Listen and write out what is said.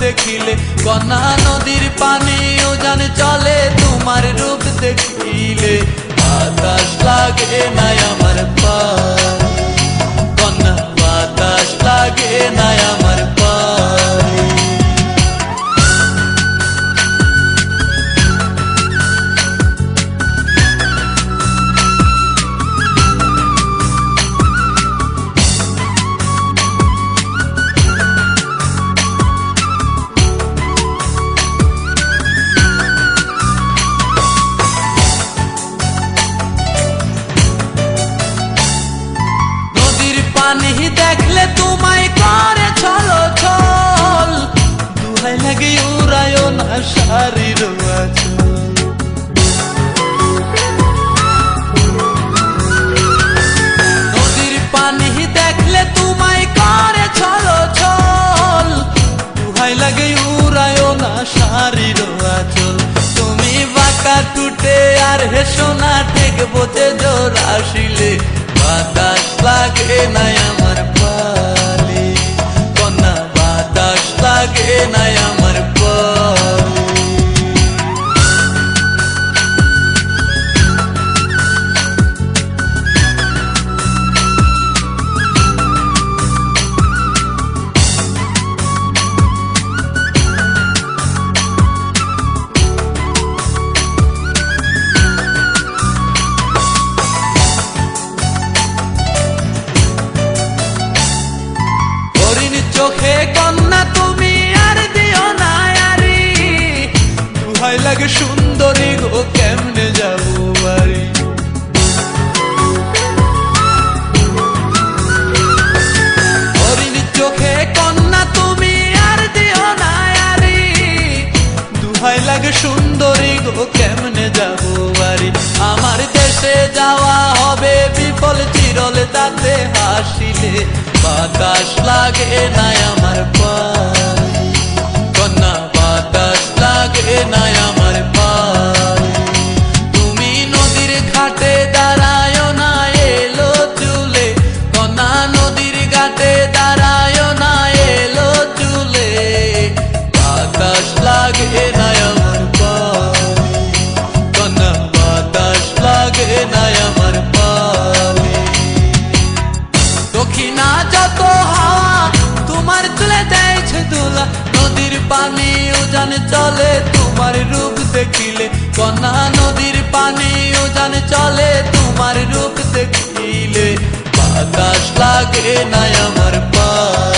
দেখিলে, কন্যা নদীর পানি উজান চলে তোমার রূপ দেখিলে। বাতাস লাগে না আমার পায়ে, কন্যা বাতাস লাগে না আমার পায়ে। পানি দেখলে তোমায় করে ছলো ছল, দুহাই লাগে উড়ায় না শাড়ির আঁচল। নদীর পানি দেখলে তোমায় করে ছলো ছল, দুহাই লাগে উড়ায় না শাড়ির আঁচল। তুমি বাঁকা টুটে আর হেসো না ঠিক বোঝে জোর আসিলে, বাতাস লাগে না আমার পালে, কন্যা বাতাস লাগে না আমার পালে। চোখে কন্যা তুমি আর দিও না আরি, দুহাই লাগে সুন্দরী গো কেমনে যাবো বাড়ি। হরিণ চোখে কন্যা তুমি আর দিও না আরি, দুহাই লাগে সুন্দরী গো কেমনে যাবো বাড়ি। আমার দেশে যাওয়া হবে বিফল চিরল তাতে হাসিলে, বাতাস লাগে না আমার পায়ে, কন্যা বাতাস লাগে না আমার পায়ে। তুমি নদীর ঘাটে দাঁড়ায় না এলো চুলে, কন্যা নদীর ঘাটে দাঁড়ায় না এলো চুলে, বাতাস লাগে না আমার পায়ে, কন্যা বাতাস লাগে না আমার পায়ে। দক্ষিণা যত হাওয়া তোমার তুলে দেয়ছে দোলা, নদীর পানি উজান চলে তোমার রূপ দেখিলে, কন্যা নদীর পানি উজান চলে তোমার রূপ দেখিলে, বাতাস লাগে না আমার পায়ে।